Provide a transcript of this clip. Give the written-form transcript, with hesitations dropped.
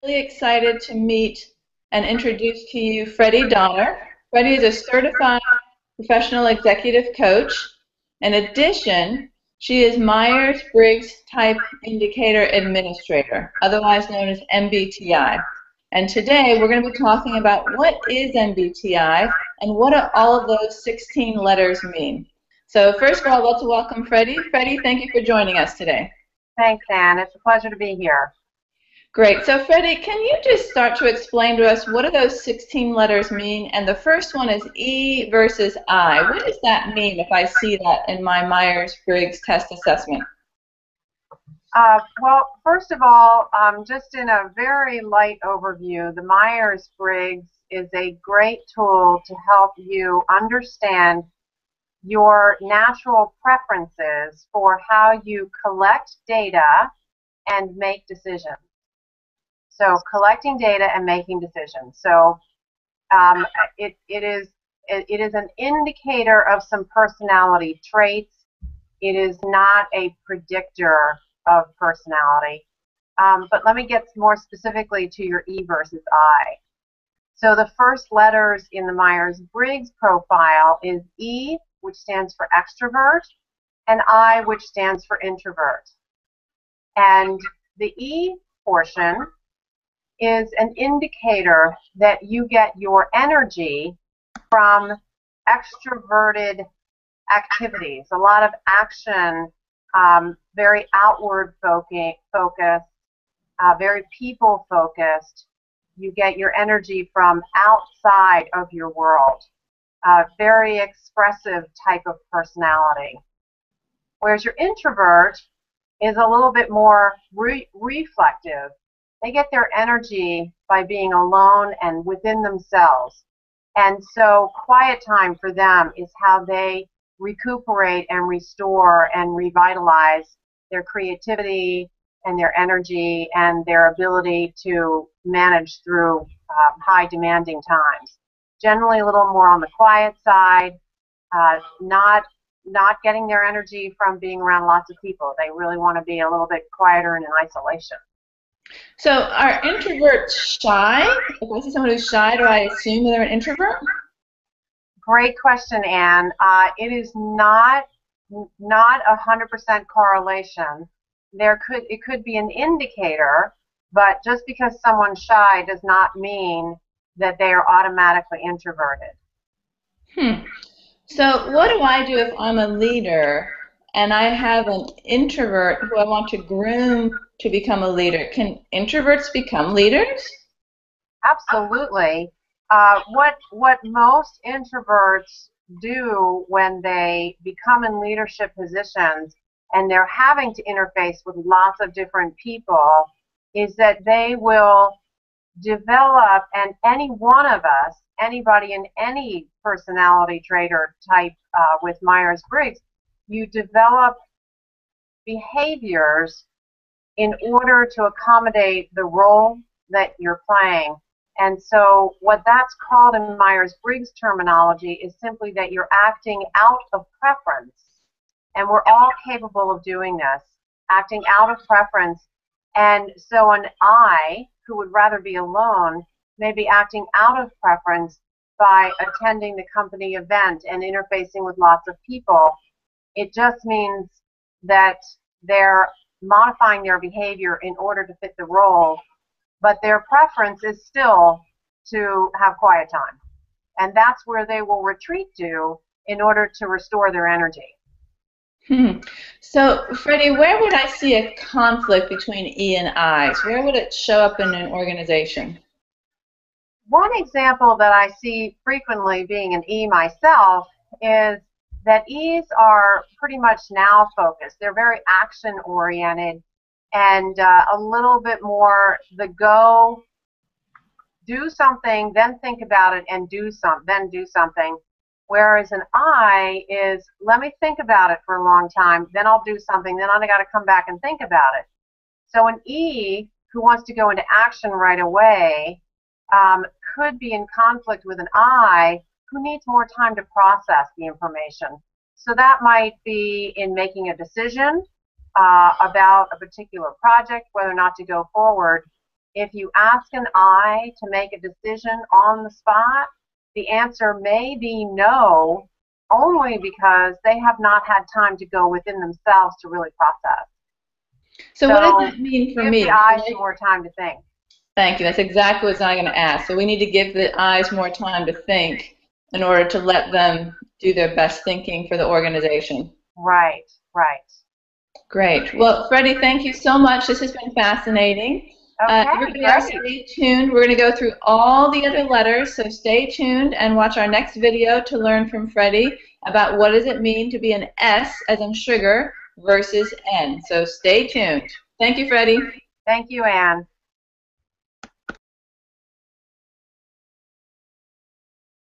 Really excited to meet and introduce to you Freddi Donner. Freddi is a certified professional executive coach. In addition, she is Myers-Briggs Type Indicator Administrator, otherwise known as MBTI. And today we're going to be talking about what is MBTI and what do all of those 16 letters mean. So first of all, let's welcome Freddi. Freddi, thank you for joining us today. Thanks, Anne. It's a pleasure to be here. Great. So, Freddi, can you just start to explain to us what do those 16 letters mean? And the first one is E versus I. What does that mean if I see that in my Myers-Briggs test assessment? Well, first of all, just in a very light overview, the Myers-Briggs is a great tool to help you understand your natural preferences for how you collect data and make decisions. So collecting data and making decisions. So it is an indicator of some personality traits. It is not a predictor of personality. But let me get more specifically to your E versus I. So the first letters in the Myers-Briggs profile is E, which stands for extrovert, and I, which stands for introvert. And the E portion is an indicator that you get your energy from extroverted activities, a lot of action, very outward focused, very people focused. You get your energy from outside of your world, very expressive type of personality. Whereas your introvert is a little bit more reflective. They get their energy by being alone and within themselves. And so quiet time for them is how they recuperate and restore and revitalize their creativity and their energy and their ability to manage through high demanding times. Generally a little more on the quiet side, not getting their energy from being around lots of people. They really want to be a little bit quieter and in isolation. So are introverts shy? If I see someone who's shy, do I assume they're an introvert? Great question, Anne. It is not 100% correlation. It could be an indicator, but just because someone's shy does not mean that they are automatically introverted. So what do I do if I'm a leader and I have an introvert who I want to groom to become a leader? Can introverts become leaders? Absolutely. What most introverts do when they become in leadership positions and they're having to interface with lots of different people is that they will develop, and any one of us, anybody in any personality trait or type with Myers-Briggs, you develop behaviors in order to accommodate the role that you're playing. And so what that's called in Myers-Briggs terminology is simply that you're acting out of preference. And we're all capable of doing this, acting out of preference. And so an I, who would rather be alone, may be acting out of preference by attending the company event and interfacing with lots of people. It just means that they're modifying their behavior in order to fit the role, but their preference is still to have quiet time. And that's where they will retreat to in order to restore their energy. So, Freddi, where would I see a conflict between E and I? Where would it show up in an organization? One example that I see frequently, being an E myself, is that E's are pretty much now focused. They're very action oriented and a little bit more the go, do something, then think about it, and then do something. Whereas an I is, let me think about it for a long time, then I'll do something, then I got to come back and think about it. So an E who wants to go into action right away could be in conflict with an I who needs more time to process the information. So that might be in making a decision about a particular project, whether or not to go forward. If you ask an I to make a decision on the spot, the answer may be no, only because they have not had time to go within themselves to really process. So what does that mean for give me? the eyes more time to think. Thank you. That's exactly what I'm going to ask. So we need to give the eyes more time to think in order to let them do their best thinking for the organization. Right, right. Great. Well, Freddi, thank you so much. This has been fascinating. Okay, Everybody else, stay tuned. We're going to go through all the other letters, so stay tuned and watch our next video to learn from Freddi about what does it mean to be an S, as in sugar, versus N. So stay tuned. Thank you, Freddi. Thank you, Anne.